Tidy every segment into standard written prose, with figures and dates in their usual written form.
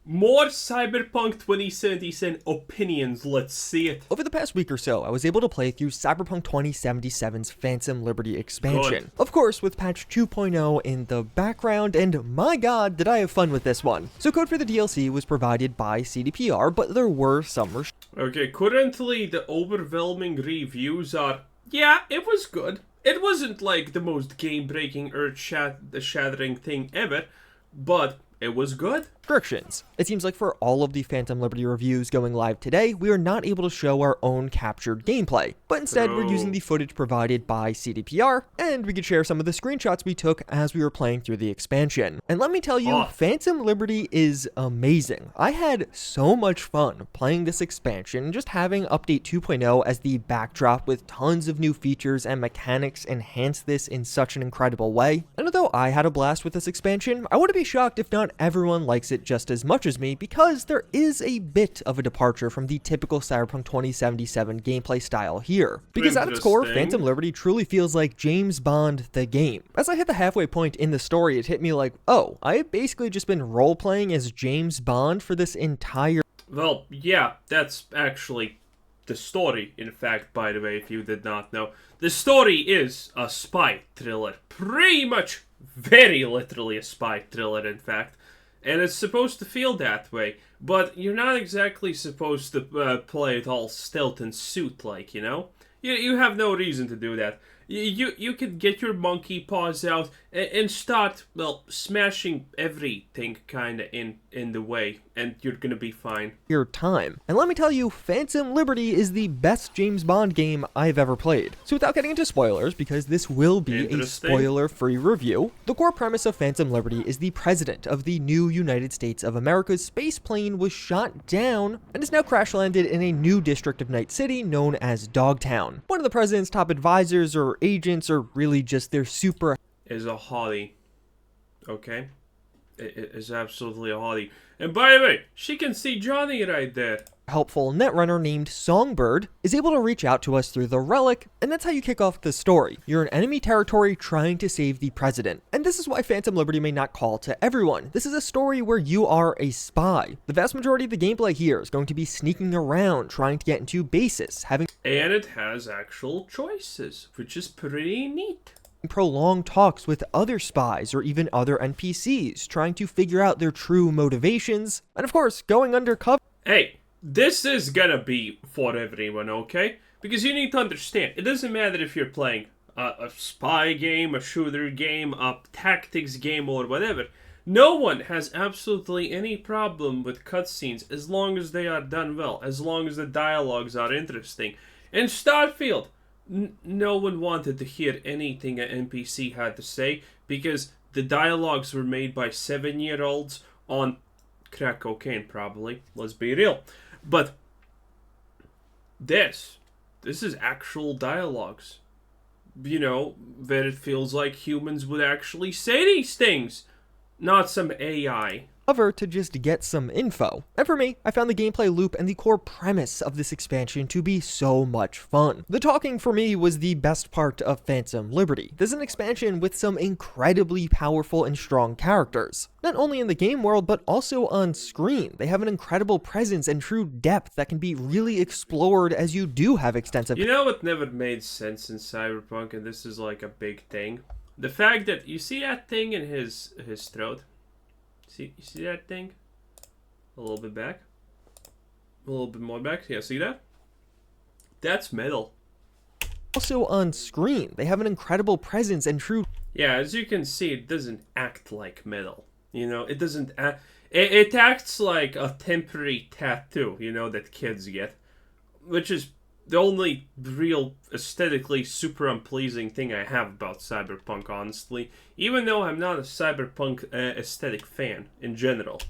More Cyberpunk 2077 opinions, let's see it. Over the past week or so, I was able to play through Cyberpunk 2077's Phantom Liberty expansion. Good. Of course, with patch 2.0 in the background, and my god, did I have fun with this one. So code for the DLC was provided by CDPR, but there were some Okay, currently the overwhelming reviews are, yeah, it was good. It wasn't like the most game-breaking, earth-shattering thing ever, but it was good. restrictions. It seems like for all of the Phantom Liberty reviews going live today, we are not able to show our own captured gameplay, but instead we're using the footage provided by CDPR, and we could share some of the screenshots we took as we were playing through the expansion. And let me tell you, Phantom Liberty is amazing. I had so much fun playing this expansion, just having Update 2.0 as the backdrop with tons of new features and mechanics enhance this in such an incredible way. And although I had a blast with this expansion, I wouldn't be shocked if not everyone likes it just as much as me, because there is a bit of a departure from the typical Cyberpunk 2077 gameplay style here. Because at its core, Phantom Liberty truly feels like James Bond the game. As I hit the halfway point in the story, it hit me like, oh, I have basically just been role-playing as James Bond for this entire... Well, yeah, that's actually the story, in fact, by the way, if you did not know. The story is a spy thriller. Pretty much, very literally a spy thriller, in fact. And it's supposed to feel that way, but you're not exactly supposed to play it all stealth and suit-like, you know? You have no reason to do that. You could get your monkey paws out and start, well, smashing everything kinda in the way, and you're gonna be fine. Your time. And let me tell you, Phantom Liberty is the best James Bond game I've ever played. So without getting into spoilers, because this will be a spoiler-free review, the core premise of Phantom Liberty is the president of the new United States of America's space plane was shot down and is now crash-landed in a new district of Night City known as Dogtown. One of the president's top advisors or agents, or really just their super... is a hottie. Okay? It is absolutely a hottie. And by the way, she can see Johnny right there. Helpful netrunner named Songbird is able to reach out to us through the relic, and that's how you kick off the story. You're in enemy territory trying to save the president. And this is why Phantom Liberty may not call to everyone. This is a story where you are a spy. The vast majority of the gameplay here is going to be sneaking around, trying to get into bases, having... And it has actual choices, which is pretty neat. Prolonged talks with other spies or even other NPCs, trying to figure out their true motivations, and of course, going undercover. Hey, this is gonna be for everyone, okay? Because you need to understand, it doesn't matter if you're playing a spy game, a shooter game, a tactics game, or whatever. No one has absolutely any problem with cutscenes as long as they are done well, as long as the dialogues are interesting. In Starfield, no one wanted to hear anything an NPC had to say because the dialogues were made by 7-year-olds on crack cocaine, probably. Let's be real. But this is actual dialogues. You know, where it feels like humans would actually say these things, not some AI. To just get some info. And for me, I found the gameplay loop and the core premise of this expansion to be so much fun. The talking for me was the best part of Phantom Liberty. This is an expansion with some incredibly powerful and strong characters. Not only in the game world, but also on screen. They have an incredible presence and true depth that can be really explored as you do have extensive... You know what never made sense in Cyberpunk, and this is like a big thing? The fact that, you see that thing in his throat? You see that thing? A little bit back. A little bit more back. Yeah, see that? That's metal. Also on screen, they have an incredible presence and true... Yeah, as you can see, it doesn't act like metal. You know, it doesn't act... It acts like a temporary tattoo, you know, that kids get. Which is the only real aesthetically super unpleasing thing I have about Cyberpunk, honestly. Even though I'm not a Cyberpunk aesthetic fan in general.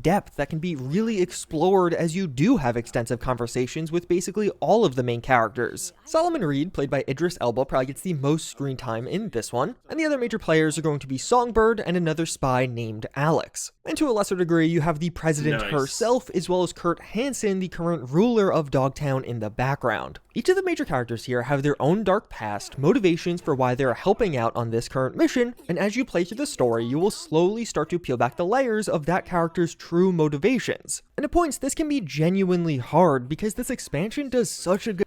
Depth that can be really explored as you do have extensive conversations with basically all of the main characters. Solomon Reed, played by Idris Elba, probably gets the most screen time in this one, and the other major players are going to be Songbird and another spy named Alex. And to a lesser degree, you have the president herself, as well as Kurt Hansen, the current ruler of Dogtown, in the background. Each of the major characters here have their own dark past, motivations for why they're helping out on this current mission, and as you play through the story, you will slowly start to peel back the layers of that character's character's true motivations. And at points, this can be genuinely hard because this expansion does such a good...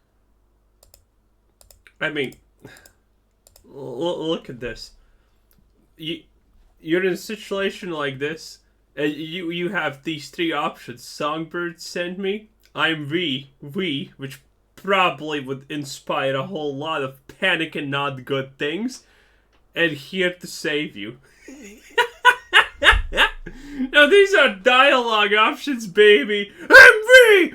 I mean, look at this. You're in a situation like this, and you have these three options. Songbird sent me. I'm we, which probably would inspire a whole lot of panic and not good things. And here to save you. Now these are dialogue options, baby. I'm we.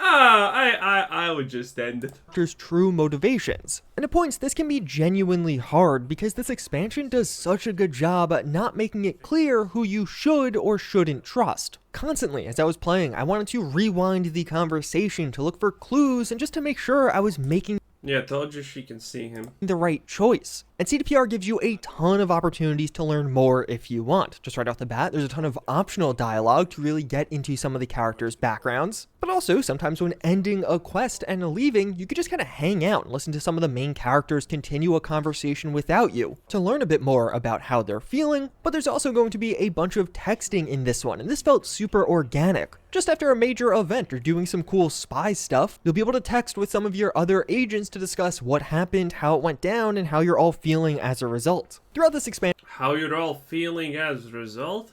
I would just end it. Character's true motivations. And at points, this can be genuinely hard because this expansion does such a good job at not making it clear who you should or shouldn't trust. Constantly, as I was playing, I wanted to rewind the conversation to look for clues and just to make sure I was making Yeah, I told you she can see him. the right choice. And CDPR gives you a ton of opportunities to learn more if you want. Just right off the bat, there's a ton of optional dialogue to really get into some of the characters' backgrounds. But also, sometimes when ending a quest and leaving, you could just kind of hang out and listen to some of the main characters continue a conversation without you to learn a bit more about how they're feeling. But there's also going to be a bunch of texting in this one, and this felt super organic. Just after a major event or doing some cool spy stuff, you'll be able to text with some of your other agents to discuss what happened, how it went down, and how you're all feeling as a result. Throughout this expansion, How you're all feeling as a result?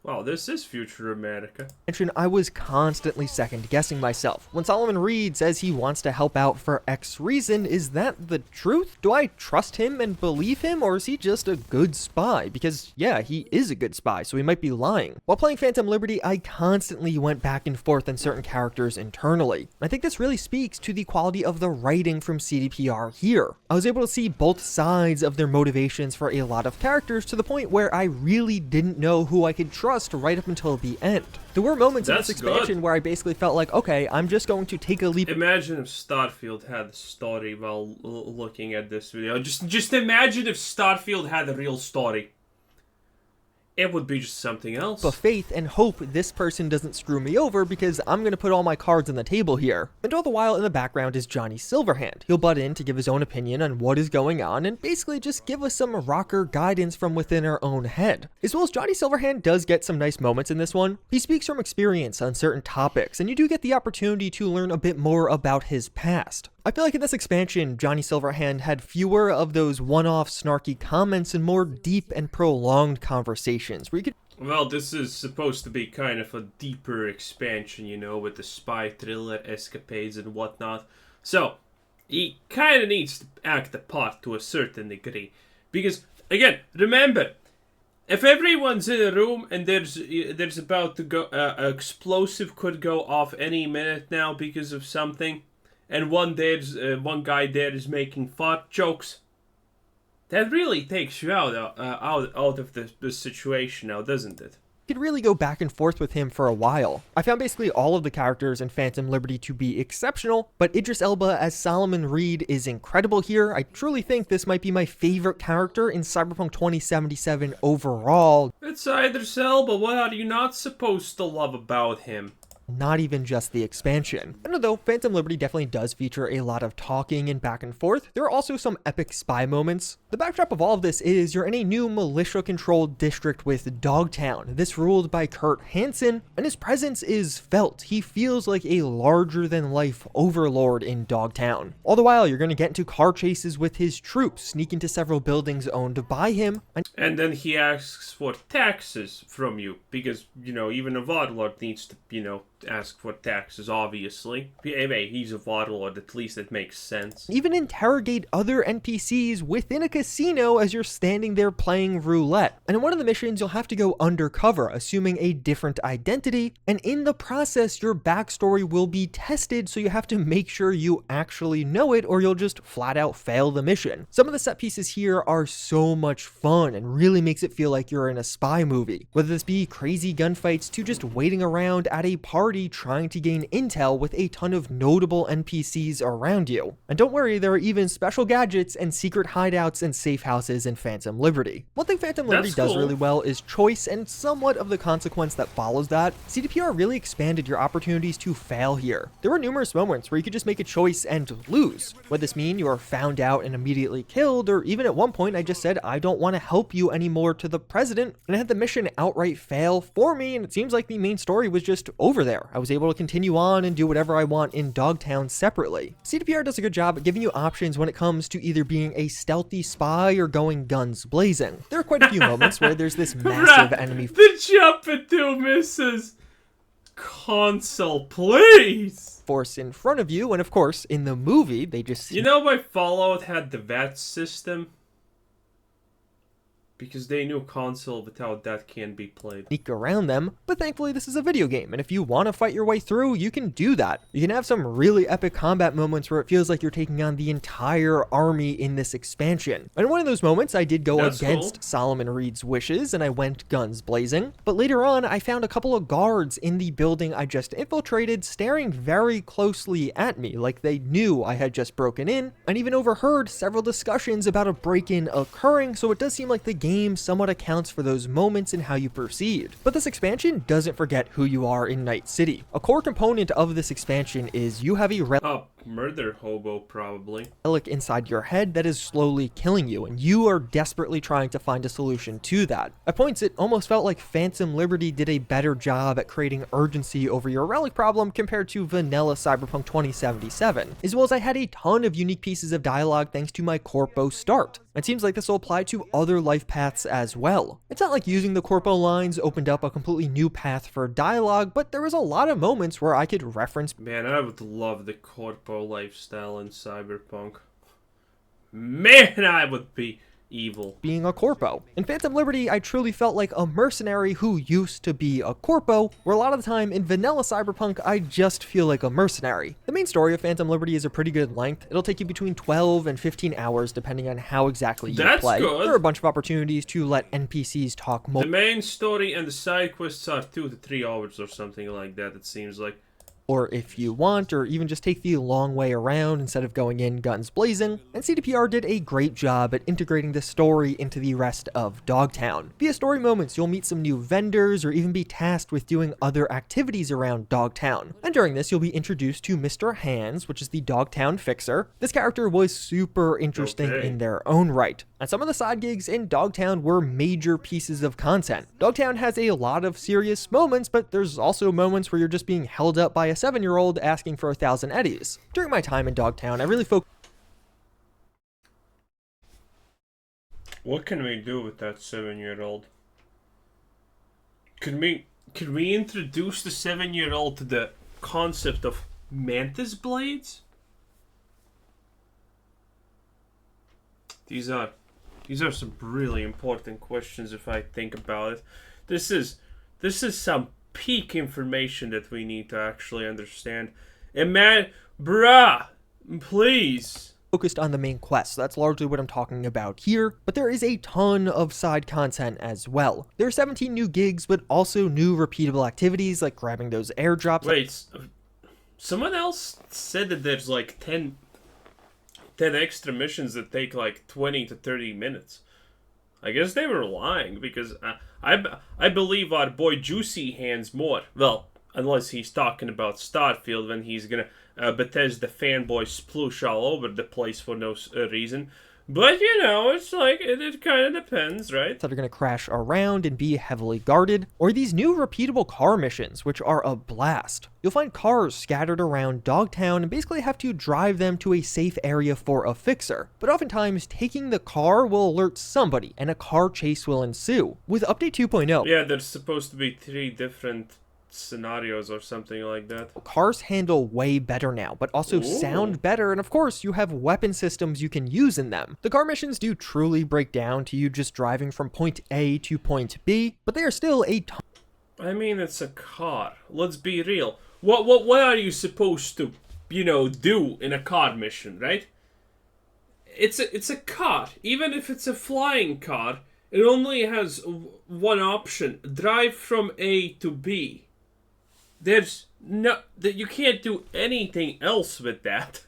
Wow, this is future America. I was constantly second guessing myself. When Solomon Reed says he wants to help out for X reason, is that the truth? Do I trust him and believe him, or is he just a good spy? Because yeah, he is a good spy, so he might be lying. While playing Phantom Liberty, I constantly went back and forth on certain characters internally. I think this really speaks to the quality of the writing from CDPR here. I was able to see both sides of their motivations for a lot of characters to the point where I really didn't know who I could trust right up until the end. There were moments in this expansion where I basically felt like, okay, I'm just going to take a leap. Imagine if Starfield had a story while looking at this video. Just imagine if Starfield had a real story. It would be just something else. Of faith and hope this person doesn't screw me over because I'm going to put all my cards on the table here. And all the while in the background is Johnny Silverhand. He'll butt in to give his own opinion on what is going on and basically just give us some rocker guidance from within our own head. As well as Johnny Silverhand does get some nice moments in this one. He speaks from experience on certain topics and you do get the opportunity to learn a bit more about his past. I feel like in this expansion, Johnny Silverhand had fewer of those one-off snarky comments and more deep and prolonged conversations where you could... Well, this is supposed to be kind of a deeper expansion, you know, with the spy thriller escapades and whatnot. So, he kind of needs to act the part to a certain degree. Because, again, remember, if everyone's in a room and there's about to go... an explosive could go off any minute now because of something... and one guy there is making fart jokes. That really takes you out of the situation now, doesn't it? Could really go back and forth with him for a while. I found basically all of the characters in Phantom Liberty to be exceptional, but Idris Elba as Solomon Reed is incredible here. I truly think this might be my favorite character in Cyberpunk 2077 overall. It's Idris Elba. What are you not supposed to love about him? Not even just the expansion. And although Phantom Liberty definitely does feature a lot of talking and back and forth, there are also some epic spy moments. The backdrop of all of this is you're in a new militia-controlled district with Dogtown. This ruled by Kurt Hansen, and his presence is felt. He feels like a larger-than-life overlord in Dogtown. All the while, you're going to get into car chases with his troops, sneak into several buildings owned by him. And then he asks for taxes from you, because, you know, even a warlord needs to, you know, ask for taxes, obviously. Hey, he's a warlord, at least it makes sense. Even interrogate other NPCs within a casino as you're standing there playing roulette. And in one of the missions, you'll have to go undercover, assuming a different identity, and in the process, your backstory will be tested, so you have to make sure you actually know it, or you'll just flat out fail the mission. Some of the set pieces here are so much fun, and really makes it feel like you're in a spy movie. Whether this be crazy gunfights to just waiting around at a party party trying to gain intel with a ton of notable NPCs around you. And don't worry, there are even special gadgets and secret hideouts and safe houses in Phantom Liberty. One thing Phantom Liberty does really well is choice and somewhat of the consequence that follows that. CDPR really expanded your opportunities to fail here. There were numerous moments where you could just make a choice and lose. Would this mean you are found out and immediately killed, or even at one point I just said I don't want to help you anymore to the president, and I had the mission outright fail for me, and it seems like the main story was just over there. I was able to continue on and do whatever I want in Dogtown separately. CDPR does a good job at giving you options when it comes to either being a stealthy spy or going guns blazing. There are quite a few moments where there's this massive enemy. The jump into Mrs. Console, please! Force in front of you, and of course, in the movie, they just... You know why Fallout had the VAT system? Because they knew console without that can't be played. Sneak around them, but thankfully this is a video game, and if you want to fight your way through, you can do that. You can have some really epic combat moments where it feels like you're taking on the entire army in this expansion. And in one of those moments, I did go against Solomon Reed's wishes, and I went guns blazing. But later on, I found a couple of guards in the building I just infiltrated staring very closely at me, like they knew I had just broken in, and even overheard several discussions about a break-in occurring, so it does seem like the game somewhat accounts for those moments in how you proceed. But this expansion doesn't forget who you are in Night City. A core component of this expansion is you have a murder hobo, probably. Relic inside your head that is slowly killing you, and you are desperately trying to find a solution to that. At points, it almost felt like Phantom Liberty did a better job at creating urgency over your relic problem compared to vanilla Cyberpunk 2077, as well as I had a ton of unique pieces of dialogue thanks to my Corpo start. It seems like this will apply to other life paths as well. It's not like using the Corpo lines opened up a completely new path for dialogue, but there was a lot of moments where I could reference... Man, I would love the Corpo lifestyle in Cyberpunk. Man, I would be evil. Being a Corpo. In Phantom Liberty, I truly felt like a mercenary who used to be a Corpo, where a lot of the time in vanilla Cyberpunk, I just feel like a mercenary. The main story of Phantom Liberty is a pretty good length. It'll take you between 12 and 15 hours depending on how exactly you play. Good. There are a bunch of opportunities to let NPCs talk more. The main story and the side quests are 2 to 3 hours or something like that, it seems like. Or if you want, or even just take the long way around instead of going in guns blazing. And CDPR did a great job at integrating the story into the rest of Dogtown. Via story moments, you'll meet some new vendors or even be tasked with doing other activities around Dogtown. And during this, you'll be introduced to Mr. Hands, which is the Dogtown fixer. This character was super interesting in their own right. And some of the side gigs in Dogtown were major pieces of content. Dogtown has a lot of serious moments, but there's also moments where you're just being held up by a 7-year-old asking for 1,000 eddies. During my time in Dogtown, I really focused... What can we do with that 7-year-old? Could we introduce the 7-year-old to the concept of mantis blades? These are some really important questions if I think about it. This is some peak information that we need to actually understand. And man, bruh, please. Focused on the main quest, so that's largely what I'm talking about here, but there is a ton of side content as well. There are 17 new gigs, but also new repeatable activities like grabbing those airdrops. Wait, someone else said that there's like 10 extra missions that take like 20 to 30 minutes. I guess they were lying, because I believe our boy Juicy Hands more. Well, unless he's talking about Starfield, when he's gonna Bethesda fanboy sploosh all over the place for no reason. But, you know, it's like, it kind of depends, right? That are going to crash around and be heavily guarded, or these new repeatable car missions, which are a blast. You'll find cars scattered around Dogtown and basically have to drive them to a safe area for a fixer. But oftentimes, taking the car will alert somebody, and a car chase will ensue. With Update 2.0... Yeah, there's supposed to be 3 different scenarios or something like that. Cars handle way better now, but also sound better, and of course you have weapon systems you can use in them. The car missions do truly break down to you just driving from point A to point B, but they are still a ton. I mean, it's a car. Let's be real. What are you supposed to, you know, do in a car mission, right? It's a car. Even if it's a flying car, it only has one option: drive from A to B. there's no that you can't do anything else with that.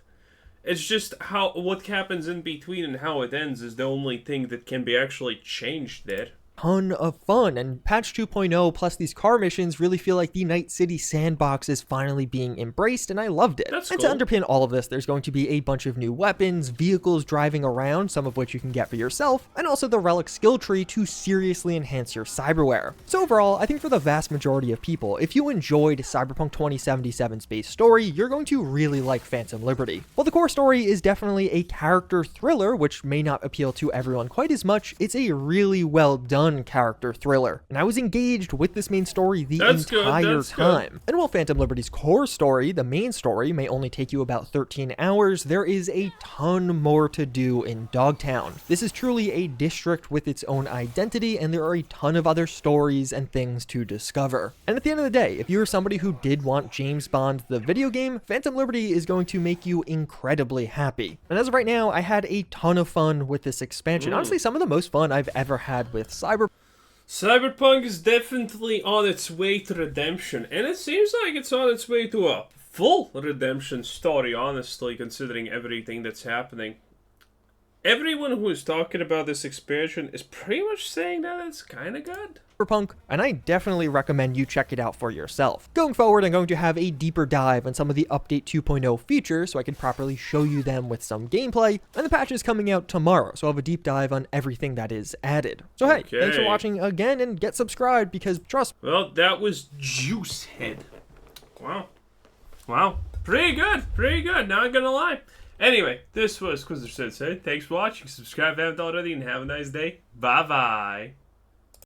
It's just what happens in between and how it ends is the only thing that can be actually changed there. Ton of fun, and patch 2.0 plus these car missions really feel like the Night City sandbox is finally being embraced, and I loved it. That's and cool. to underpin all of this, there's going to be a bunch of new weapons, vehicles driving around, some of which you can get for yourself, and also the relic skill tree to seriously enhance your cyberware. So overall, I think for the vast majority of people, if you enjoyed Cyberpunk 2077's base story, you're going to really like Phantom Liberty. While the core story is definitely a character thriller, which may not appeal to everyone quite as much, it's a really well done character thriller, and I was engaged with this main story the entire time. And while Phantom Liberty's core story, the main story, may only take you about 13 hours, there is a ton more to do in Dogtown. This is truly a district with its own identity, and there are a ton of other stories and things to discover. And at the end of the day, if you're somebody who did want James Bond the video game, Phantom Liberty is going to make you incredibly happy. And as of right now, I had a ton of fun with this expansion. Honestly, some of the most fun I've ever had with Cyberpunk is definitely on its way to redemption, and it seems like it's on its way to a full redemption story, honestly, considering everything that's happening. Everyone who is talking about this expansion is pretty much saying that it's kind of good. Cyberpunk, and I definitely recommend you check it out for yourself. Going forward, I'm going to have a deeper dive on some of the Update 2.0 features so I can properly show you them with some gameplay, and the patch is coming out tomorrow, so I'll have a deep dive on everything that is added. So hey, thanks for watching again, and get subscribed, because trust me. Well, that was Juicehead. Wow. Pretty good, not gonna lie. Anyway, this was Quizzer Sensei. Thanks for watching, subscribe if you haven't already, and have a nice day. Bye-bye.